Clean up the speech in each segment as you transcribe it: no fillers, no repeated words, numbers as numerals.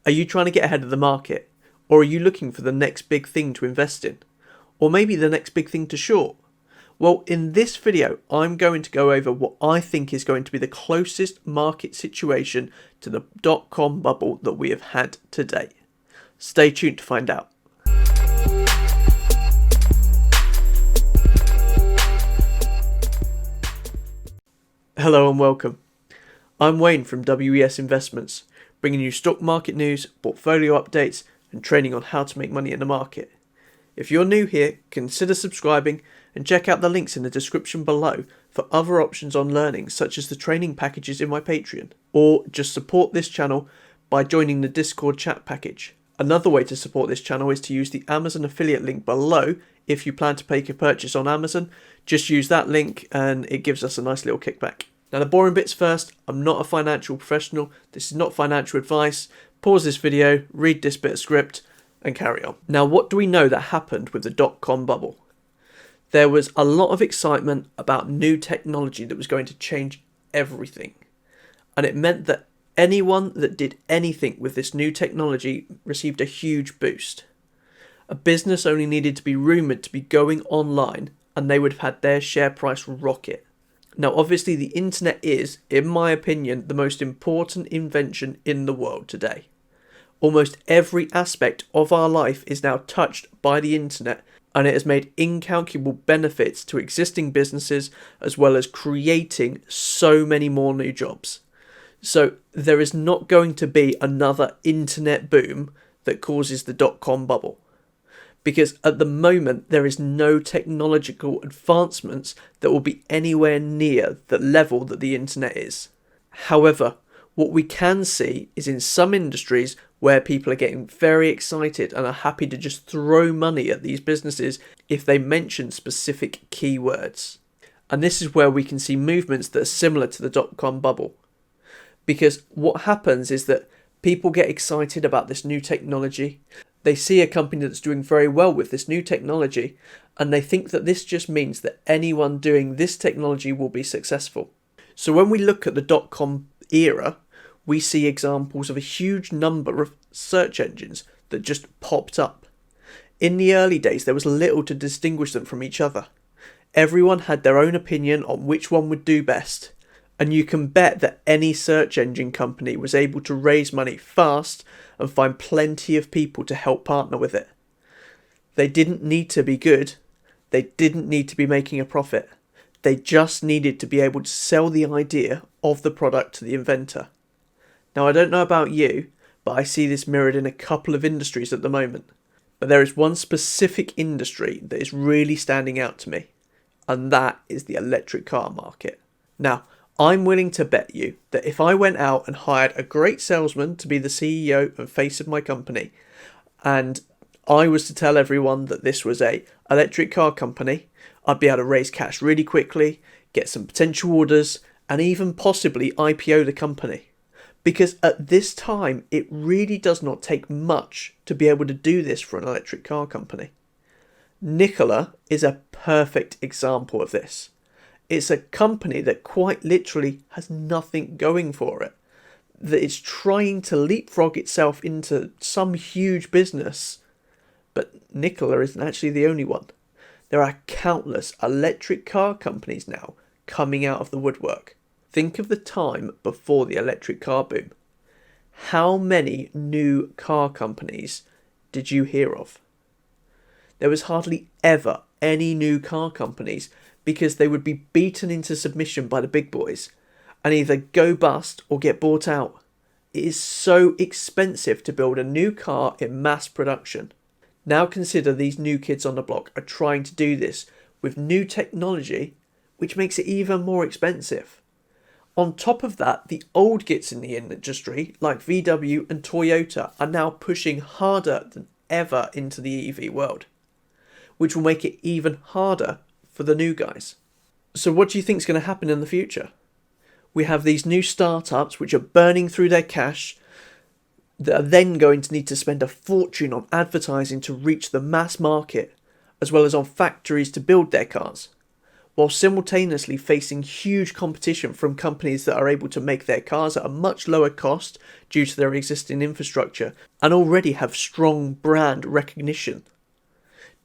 Are you trying to get ahead of the market? Or are you looking for the next big thing to invest in? Or maybe the next big thing to short? Well, in this video, I'm going to go over what I think is going to be the closest market situation to the dot-com bubble that we have had to date. Stay tuned to find out. Hello and welcome. I'm Wayne from WES Investments, bringing you stock market news, portfolio updates, and training on how to make money in the market. If you're new here, consider subscribing and check out the links in the description below for other options on learning, such as the training packages in my Patreon, or just support this channel by joining the Discord chat package. Another way to support this channel is to use the Amazon affiliate link below. If you plan to make a purchase on Amazon, just use that link and it gives us a nice little kickback. Now the boring bits first. I'm not a financial professional. This is not financial advice. Pause this video, read this bit of script and carry on. Now what do we know that happened with the dot-com bubble? There was a lot of excitement about new technology that was going to change everything. And it meant that anyone that did anything with this new technology received a huge boost. A business only needed to be rumoured to be going online and they would have had their share price rocket. Now obviously the internet is, in my opinion, the most important invention in the world today. Almost every aspect of our life is now touched by the internet, and it has made incalculable benefits to existing businesses as well as creating so many more new jobs. So there is not going to be another internet boom that causes the dot-com bubble. Because at the moment there is no technological advancements that will be anywhere near the level that the internet is. However, what we can see is in some industries where people are getting very excited and are happy to just throw money at these businesses if they mention specific keywords. And this is where we can see movements that are similar to the dot-com bubble. Because what happens is that people get excited about this new technology. They see a company that's doing very well with this new technology and they think that this just means that anyone doing this technology will be successful. So when we look at the dot-com era, we see examples of a huge number of search engines that just popped up. In the early days, there was little to distinguish them from each other. Everyone had their own opinion on which one would do best, and you can bet that any search engine company was able to raise money fast and find plenty of people to help partner with it. They didn't need to be good. They didn't need to be making a profit. They just needed to be able to sell the idea of the product to the inventor. Now, I don't know about you, but I see this mirrored in a couple of industries at the moment. But there is one specific industry that is really standing out to me, and that is the electric car market. Now, I'm willing to bet you that if I went out and hired a great salesman to be the CEO and face of my company, and I was to tell everyone that this was a electric car company, I'd be able to raise cash really quickly, get some potential orders, and even possibly IPO the company. Because at this time, it really does not take much to be able to do this for an electric car company. Nikola is a perfect example of this. It's a company that quite literally has nothing going for it. That it's trying to leapfrog itself into some huge business. But Nikola isn't actually the only one. There are countless electric car companies now coming out of the woodwork. Think of the time before the electric car boom. How many new car companies did you hear of? There was hardly ever any new car companies because they would be beaten into submission by the big boys and either go bust or get bought out. It is so expensive to build a new car in mass production. Now consider these new kids on the block are trying to do this with new technology, which makes it even more expensive. On top of that, the old gits in the industry, like VW and Toyota, are now pushing harder than ever into the EV world, which will make it even harder for the new guys. So what do you think is going to happen in the future? We have these new startups which are burning through their cash, that are then going to need to spend a fortune on advertising to reach the mass market, as well as on factories to build their cars. while simultaneously facing huge competition from companies that are able to make their cars at a much lower cost due to their existing infrastructure and already have strong brand recognition.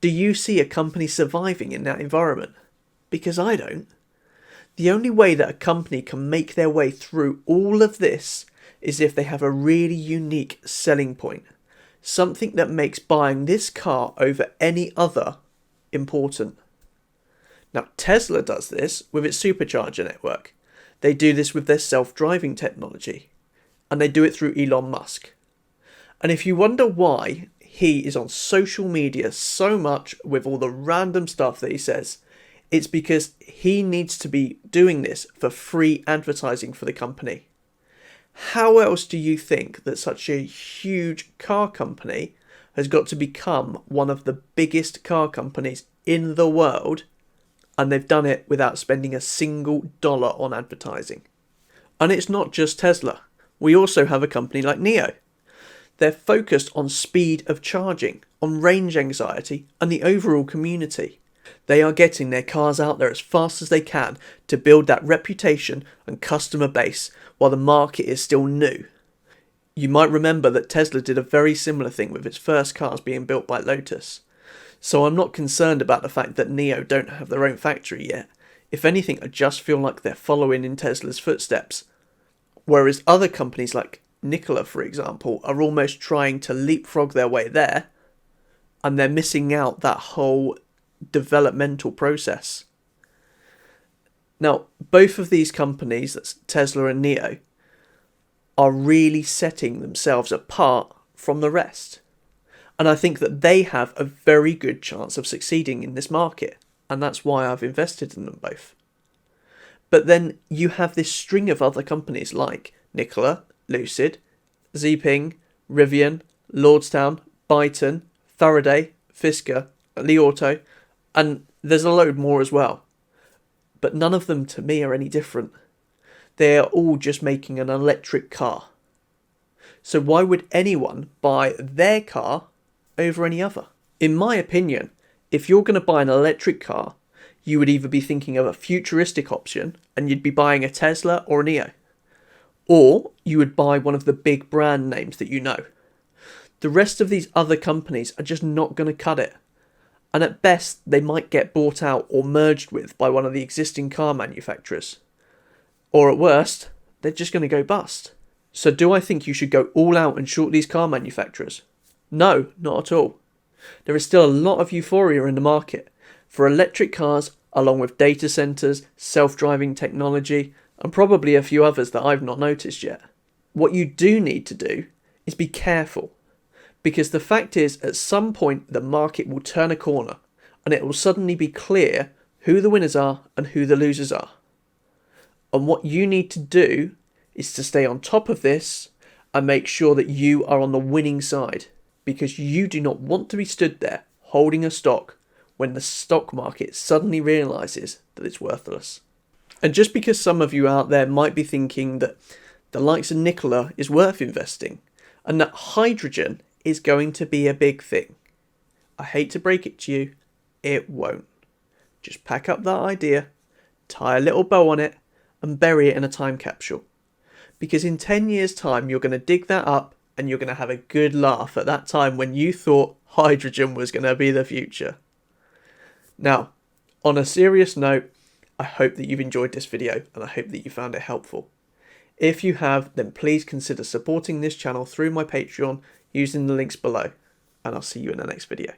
Do you see a company surviving in that environment? Because I don't. The only way that a company can make their way through all of this is if they have a really unique selling point. Something that makes buying this car over any other important. Now, Tesla does this with its supercharger network. They do this with their self-driving technology. And they do it through Elon Musk. And if you wonder why he is on social media so much with all the random stuff that he says, it's because he needs to be doing this for free advertising for the company. How else do you think that such a huge car company has got to become one of the biggest car companies in the world, and they've done it without spending a single dollar on advertising? And it's not just Tesla. We also have a company like NIO. They're focused on speed of charging, on range anxiety, and the overall community. They are getting their cars out there as fast as they can to build that reputation and customer base while the market is still new. You might remember that Tesla did a very similar thing with its first cars being built by Lotus. So I'm not concerned about the fact that NIO don't have their own factory yet. If anything, I just feel like they're following in Tesla's footsteps. Whereas other companies like Nikola, for example, are almost trying to leapfrog their way there, and they're missing out that whole developmental process. Now, both of these companies, that's Tesla and NIO, are really setting themselves apart from the rest. And I think that they have a very good chance of succeeding in this market, and that's why I've invested in them both. But then you have this string of other companies like Nikola, Lucid, Xpeng, Rivian, Lordstown, Byton, Faraday, Fisker, Li Auto, and there's a load more as well. But none of them to me are any different. They are all just making an electric car. So why would anyone buy their car over any other? In my opinion, if you're going to buy an electric car, you would either be thinking of a futuristic option and you'd be buying a Tesla or a NIO. Or you would buy one of the big brand names that you know. The rest of these other companies are just not going to cut it. And at best, they might get bought out or merged with by one of the existing car manufacturers. Or at worst, they're just going to go bust. So do I think you should go all out and short these car manufacturers? No, not at all. There is still a lot of euphoria in the market for electric cars, along with data centers, self-driving technology, and probably a few others that I've not noticed yet. What you do need to do is be careful, because the fact is, at some point the market will turn a corner and it will suddenly be clear who the winners are and who the losers are. And what you need to do is to stay on top of this and make sure that you are on the winning side, because you do not want to be stood there holding a stock when the stock market suddenly realises that it's worthless. And just because some of you out there might be thinking that the likes of Nikola is worth investing and that hydrogen is going to be a big thing, I hate to break it to you, it won't. Just pack up that idea, tie a little bow on it, and bury it in a time capsule. Because in 10 years' time, you're going to dig that up and you're going to have a good laugh at that time when you thought hydrogen was going to be the future. Now, on a serious note, I hope that you've enjoyed this video and I hope that you found it helpful. If you have, then please consider supporting this channel through my Patreon using the links below, and I'll see you in the next video.